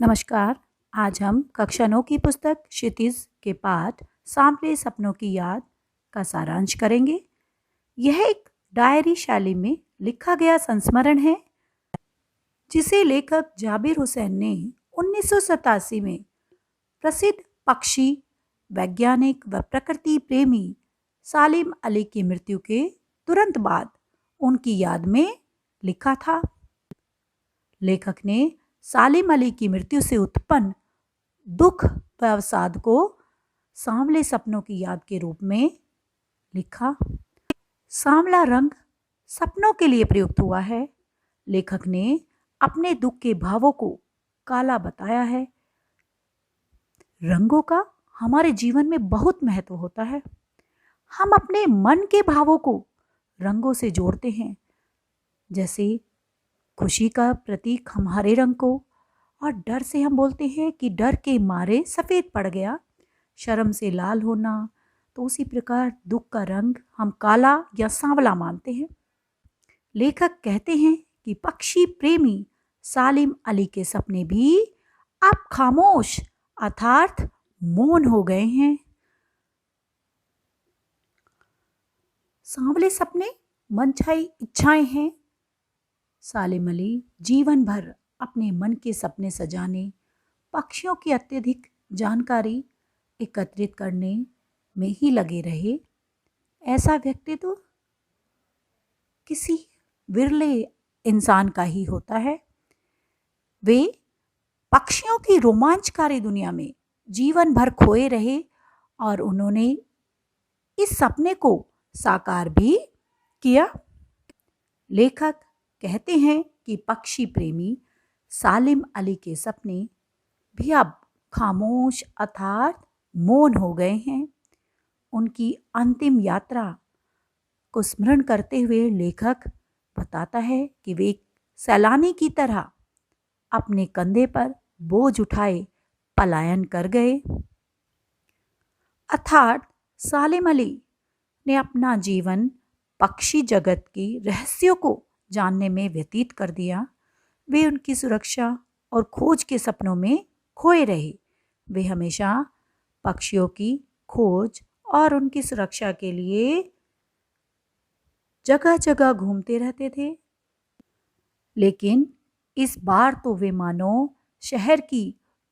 नमस्कार। आज हम कक्षा 9 की पुस्तक क्षितिज के पाठ सांवले सपनों की याद का सारांश करेंगे। यह एक डायरी शैली में लिखा गया संस्मरण है जिसे लेखक जाबिर हुसैन ने 1987 में प्रसिद्ध पक्षी वैज्ञानिक व प्रकृति प्रेमी सालिम अली की मृत्यु के तुरंत बाद उनकी याद में लिखा था। लेखक ने सालिम अली की मृत्यु से उत्पन्न दुख व अवसाद को सांवले सपनों की याद के रूप में लिखा। सांवला रंग सपनों के लिए प्रयुक्त हुआ है। लेखक ने अपने दुख के भावों को काला बताया है। रंगों का हमारे जीवन में बहुत महत्व होता है। हम अपने मन के भावों को रंगों से जोड़ते हैं। जैसे खुशी का प्रतीक हम हरे रंग को, और डर से हम बोलते हैं कि डर के मारे सफ़ेद पड़ गया। शर्म से लाल होना, तो उसी प्रकार दुख का रंग हम काला या सांवला मानते हैं। लेखक कहते हैं कि पक्षी प्रेमी सालिम अली के सपने भी अब खामोश अर्थात मौन हो गए हैं। सांवले सपने मनचाही इच्छाएं हैं। सालिम अली जीवन भर अपने मन के सपने सजाने, पक्षियों की अत्यधिक जानकारी एकत्रित करने में ही लगे रहे। ऐसा व्यक्तित्व किसी विरले इंसान का ही होता है। वे पक्षियों की रोमांचकारी दुनिया में जीवन भर खोए रहे और उन्होंने इस सपने को साकार भी किया। लेखक कहते हैं कि पक्षी प्रेमी सालिम अली के सपने भी अब खामोश अर्थात मौन हो गए हैं। उनकी अंतिम यात्रा को स्मरण करते हुए लेखक बताता है कि वे एक सैलानी की तरह अपने कंधे पर बोझ उठाए पलायन कर गए। अर्थात सालिम अली ने अपना जीवन पक्षी जगत की रहस्यों को जानने में व्यतीत कर दिया। वे उनकी सुरक्षा और खोज के सपनों में खोए रहे। वे हमेशा पक्षियों की खोज और उनकी सुरक्षा के लिए जगह जगह घूमते रहते थे। लेकिन इस बार तो वे मानो शहर की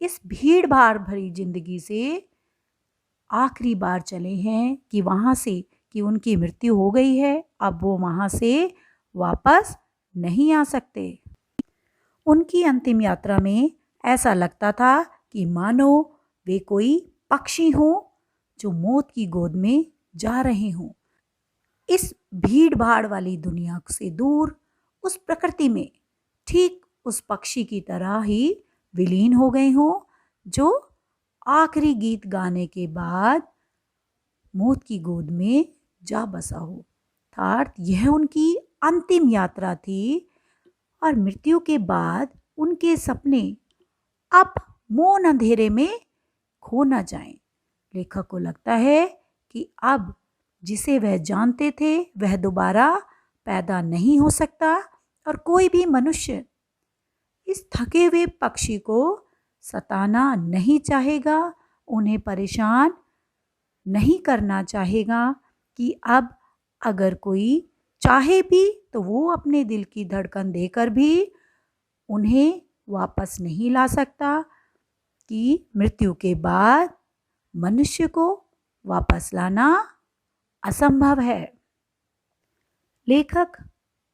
इस भीड़ भाड़ भरी जिंदगी से आखिरी बार चले हैं कि वहाँ से कि उनकी मृत्यु हो गई है, अब वो वहाँ से वापस नहीं आ सकते। उनकी अंतिम यात्रा में ऐसा लगता था कि मानो वे कोई पक्षी हों जो मौत की गोद में जा रहे हों। इस भीड़ भाड़ वाली दुनिया से दूर उस प्रकृति में ठीक उस पक्षी की तरह ही विलीन हो गए हों जो आखिरी गीत गाने के बाद मौत की गोद में जा बसा हो। अर्थात यह उनकी अंतिम यात्रा थी और मृत्यु के बाद उनके सपने अब मौन अंधेरे में खो न जाएं। लेखक को लगता है कि अब जिसे वह जानते थे वह दोबारा पैदा नहीं हो सकता और कोई भी मनुष्य इस थके हुए पक्षी को सताना नहीं चाहेगा, उन्हें परेशान नहीं करना चाहेगा कि अब अगर कोई चाहे भी तो वो अपने दिल की धड़कन देकर भी उन्हें वापस नहीं ला सकता, कि मृत्यु के बाद मनुष्य को वापस लाना असंभव है। लेखक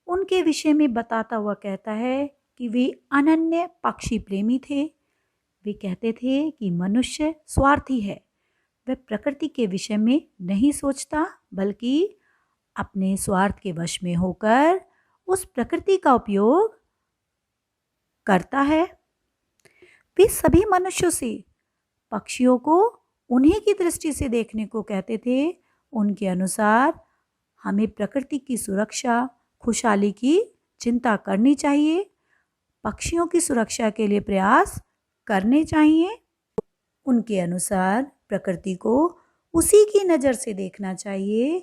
उनके विषय में बताता हुआ कहता है कि वे अनन्य पक्षी प्रेमी थे। वे कहते थे कि मनुष्य स्वार्थी है, वह प्रकृति के विषय में नहीं सोचता बल्कि अपने स्वार्थ के वश में होकर उस प्रकृति का उपयोग करता है। वे सभी मनुष्यों से पक्षियों को उन्हीं की दृष्टि से देखने को कहते थे। उनके अनुसार हमें प्रकृति की सुरक्षा, खुशहाली की चिंता करनी चाहिए, पक्षियों की सुरक्षा के लिए प्रयास करने चाहिए। उनके अनुसार प्रकृति को उसी की नज़र से देखना चाहिए।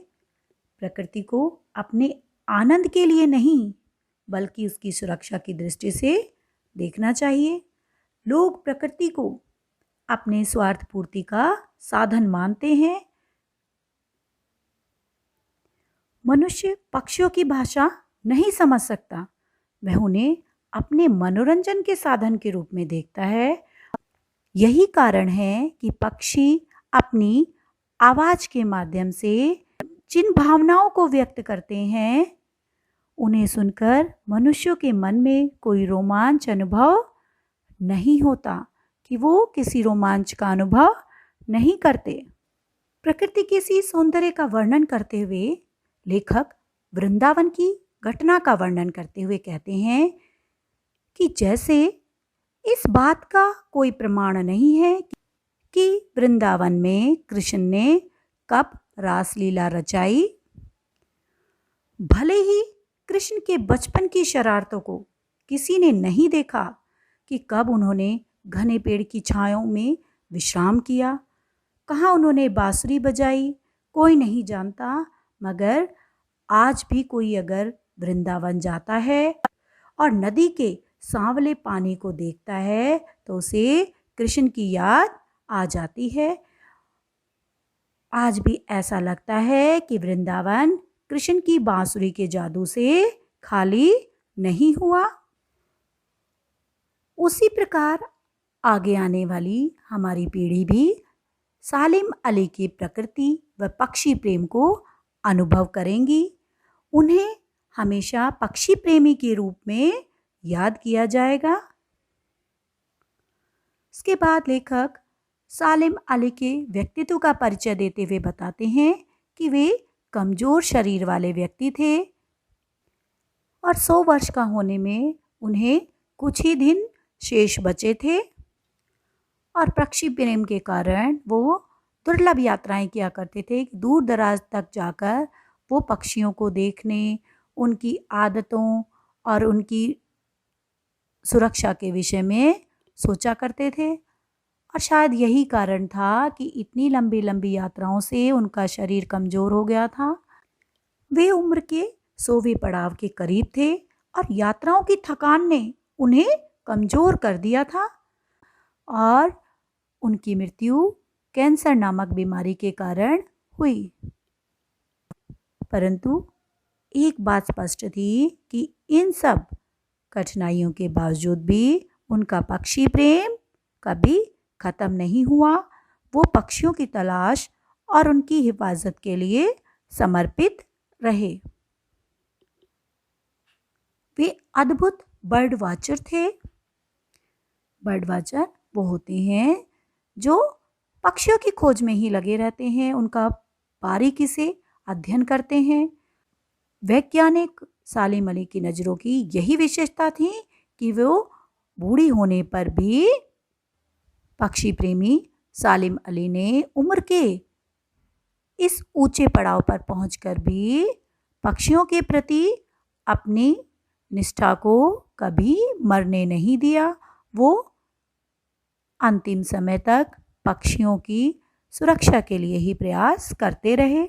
प्रकृति को अपने आनंद के लिए नहीं बल्कि उसकी सुरक्षा की दृष्टि से देखना चाहिए। लोग प्रकृति को अपने स्वार्थ पूर्ति का साधन मानते हैं। मनुष्य पक्षियों की भाषा नहीं समझ सकता, वह उन्हें अपने मनोरंजन के साधन के रूप में देखता है। यही कारण है कि पक्षी अपनी आवाज के माध्यम से जिन भावनाओं को व्यक्त करते हैं, उन्हें सुनकर मनुष्यों के मन में कोई रोमांच अनुभव नहीं होता, कि वो किसी रोमांच का अनुभव नहीं करते। प्रकृति के इसी सौंदर्य का वर्णन करते हुए लेखक वृंदावन की घटना का वर्णन करते हुए कहते हैं कि जैसे इस बात का कोई प्रमाण नहीं है कि वृंदावन में कृष्ण ने कब रासलीला रचाई, भले ही कृष्ण के बचपन की शरारतों को किसी ने नहीं देखा कि कब उन्होंने घने पेड़ की छायों में विश्राम किया, कहाँ उन्होंने बांसुरी बजाई, कोई नहीं जानता। मगर आज भी कोई अगर वृंदावन जाता है और नदी के सांवले पानी को देखता है तो उसे कृष्ण की याद आ जाती है। आज भी ऐसा लगता है कि वृंदावन कृष्ण की बांसुरी के जादू से खाली नहीं हुआ। उसी प्रकार आगे आने वाली हमारी पीढ़ी भी सालिम अली की प्रकृति व पक्षी प्रेम को अनुभव करेंगी। उन्हें हमेशा पक्षी प्रेमी के रूप में याद किया जाएगा। इसके बाद लेखक सालिम अली के व्यक्तित्व का परिचय देते हुए बताते हैं कि वे कमजोर शरीर वाले व्यक्ति थे और 100 वर्ष का होने में उन्हें कुछ ही दिन शेष बचे थे और पक्षी प्रेम के कारण वो दुर्लभ यात्राएं किया करते थे। दूर दराज तक जाकर वो पक्षियों को देखने, उनकी आदतों और उनकी सुरक्षा के विषय में सोचा करते थे और शायद यही कारण था कि इतनी लंबी लंबी यात्राओं से उनका शरीर कमज़ोर हो गया था। वे उम्र के 100वें पड़ाव के करीब थे और यात्राओं की थकान ने उन्हें कमज़ोर कर दिया था और उनकी मृत्यु कैंसर नामक बीमारी के कारण हुई। परंतु एक बात स्पष्ट थी कि इन सब कठिनाइयों के बावजूद भी उनका पक्षी प्रेम कभी खत्म नहीं हुआ। वो पक्षियों की तलाश और उनकी हिफाजत के लिए समर्पित रहे। वे अद्भुत बर्ड वॉचर थे। बर्ड वॉचर वो होते हैं जो पक्षियों की खोज में ही लगे रहते हैं, उनका बारीकी से अध्ययन करते हैं। वैज्ञानिक सालिम अली की नज़रों की यही विशेषता थी कि वो बूढ़ी होने पर भी पक्षी प्रेमी सालिम अली ने उम्र के इस ऊंचे पड़ाव पर पहुंचकर भी पक्षियों के प्रति अपनी निष्ठा को कभी मरने नहीं दिया। वो अंतिम समय तक पक्षियों की सुरक्षा के लिए ही प्रयास करते रहे।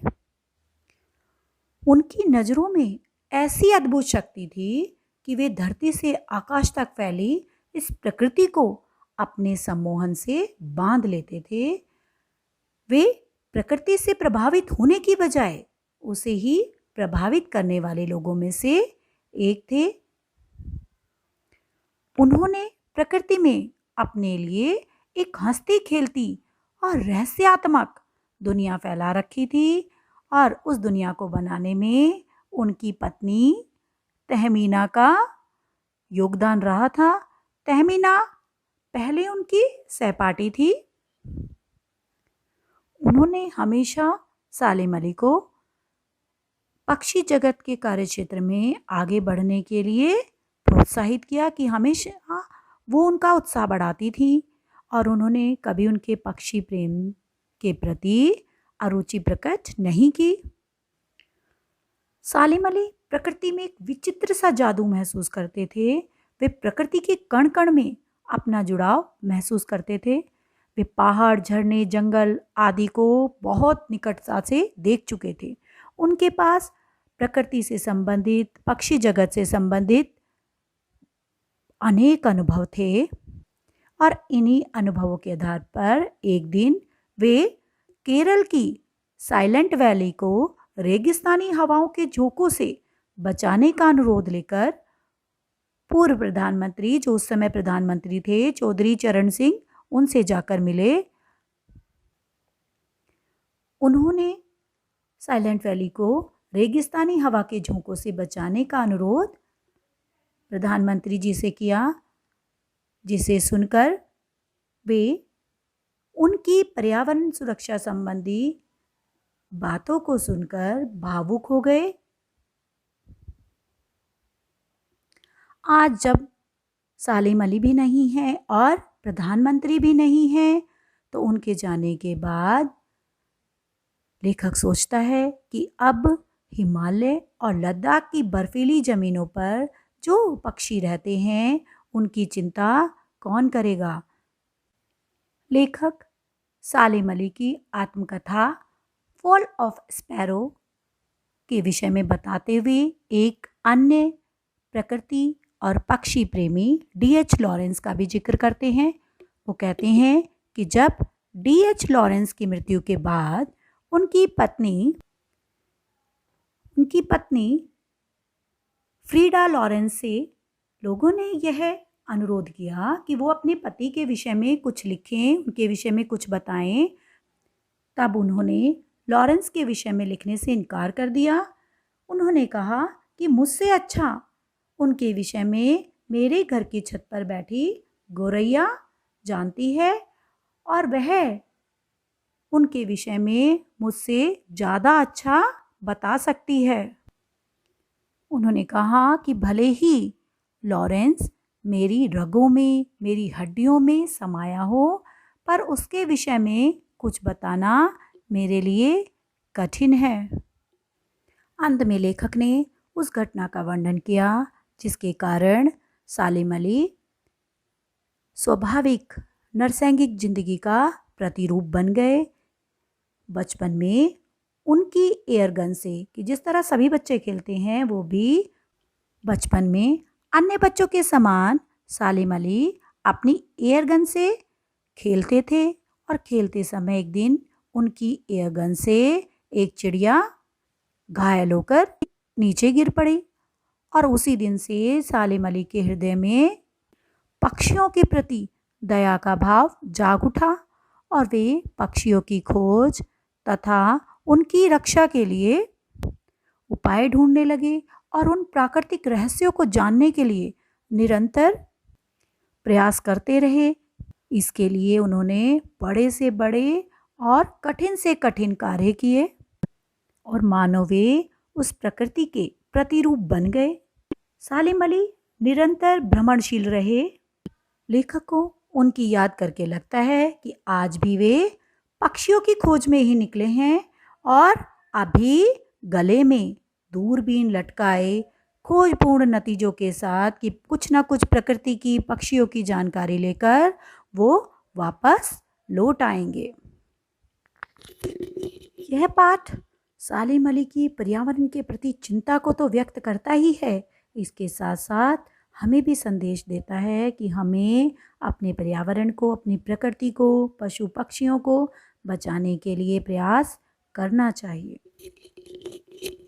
उनकी नज़रों में ऐसी अद्भुत शक्ति थी कि वे धरती से आकाश तक फैली इस प्रकृति को अपने सम्मोहन से बांध लेते थे। वे प्रकृति से प्रभावित होने की बजाय उसे ही प्रभावित करने वाले लोगों में से एक थे। उन्होंने प्रकृति में अपने लिए एक हंसती खेलती और रहस्यात्मक दुनिया फैला रखी थी और उस दुनिया को बनाने में उनकी पत्नी तहमीना का योगदान रहा था। तहमीना पहले उनकी सहपाठी थी। उन्होंने हमेशा सालिम अली को पक्षी जगत के कार्यक्षेत्र में आगे बढ़ने के लिए प्रोत्साहित किया कि हमेशा वो उनका उत्साह बढ़ाती थी और उन्होंने कभी उनके पक्षी प्रेम के प्रति अरुचि प्रकट नहीं की। सालिम अली प्रकृति में एक विचित्र सा जादू महसूस करते थे। वे प्रकृति के कण कण में अपना जुड़ाव महसूस करते थे। वे पहाड़, झरने, जंगल आदि को बहुत निकटता से देख चुके थे। उनके पास प्रकृति से संबंधित, पक्षी जगत से संबंधित अनेक अनुभव थे और इन्हीं अनुभवों के आधार पर एक दिन वे केरल की साइलेंट वैली को रेगिस्तानी हवाओं के झोंकों से बचाने का अनुरोध लेकर पूर्व प्रधानमंत्री, जो उस समय प्रधानमंत्री थे, चौधरी चरण सिंह, उनसे जाकर मिले। उन्होंने साइलेंट वैली को रेगिस्तानी हवा के झोंकों से बचाने का अनुरोध प्रधानमंत्री जी से किया, जिसे सुनकर वे उनकी पर्यावरण सुरक्षा संबंधी बातों को सुनकर भावुक हो गए। आज जब सालिम अली भी नहीं है और प्रधानमंत्री भी नहीं है, तो उनके जाने के बाद लेखक सोचता है कि अब हिमालय और लद्दाख की बर्फीली ज़मीनों पर जो पक्षी रहते हैं, उनकी चिंता कौन करेगा। लेखक सालिम अली की आत्मकथा फॉल ऑफ स्पैरो के विषय में बताते हुए एक अन्य प्रकृति और पक्षी प्रेमी D.H. लॉरेंस का भी जिक्र करते हैं। वो कहते हैं कि जब D.H. लॉरेंस की मृत्यु के बाद उनकी पत्नी फ्रीडा लॉरेंस से लोगों ने यह अनुरोध किया कि वो अपने पति के विषय में कुछ लिखें, उनके विषय में कुछ बताएं। तब उन्होंने लॉरेंस के विषय में लिखने से इनकार कर दिया। उन्होंने कहा कि मुझसे अच्छा उनके विषय में मेरे घर की छत पर बैठी गोरैया जानती है, और वह उनके विषय में मुझसे ज़्यादा अच्छा बता सकती है। उन्होंने कहा कि भले ही लॉरेंस मेरी रगों में, मेरी हड्डियों में समाया हो, पर उसके विषय में कुछ बताना मेरे लिए कठिन है। अंत में लेखक ने उस घटना का वर्णन किया जिसके कारण सालिम अली स्वाभाविक नरसैंगिक जिंदगी का प्रतिरूप बन गए। बचपन में उनकी एयरगन से, कि जिस तरह सभी बच्चे खेलते हैं, वो भी बचपन में अन्य बच्चों के समान सालिम अली अपनी एयरगन से खेलते थे। और खेलते समय एक दिन उनकी एयरगन से एक चिड़िया घायल होकर नीचे गिर पड़ी, और उसी दिन से सालिम अली के हृदय में पक्षियों के प्रति दया का भाव जाग उठा, और वे पक्षियों की खोज तथा उनकी रक्षा के लिए उपाय ढूंढने लगे और उन प्राकृतिक रहस्यों को जानने के लिए निरंतर प्रयास करते रहे। इसके लिए उन्होंने बड़े से बड़े और कठिन से कठिन कार्य किए, और मानो वे उस प्रकृति के प्रतिरूप बन गए। सालिम अली निरंतर भ्रमणशील रहे। लेखक को उनकी याद करके लगता है कि आज भी वे पक्षियों की खोज में ही निकले हैं, और अभी गले में दूरबीन लटकाए खोजपूर्ण नतीजों के साथ कि कुछ ना कुछ प्रकृति की, पक्षियों की जानकारी लेकर वो वापस लौट आएंगे। यह पाठ सालिम अली की पर्यावरण के प्रति चिंता को तो व्यक्त करता ही है, इसके साथ साथ हमें भी संदेश देता है कि हमें अपने पर्यावरण को, अपनी प्रकृति को, पशु पक्षियों को बचाने के लिए प्रयास करना चाहिए।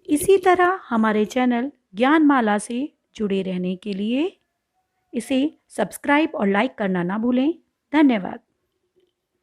इसी तरह हमारे चैनल ज्ञानमाला से जुड़े रहने के लिए इसे सब्सक्राइब और लाइक करना ना भूलें। धन्यवाद।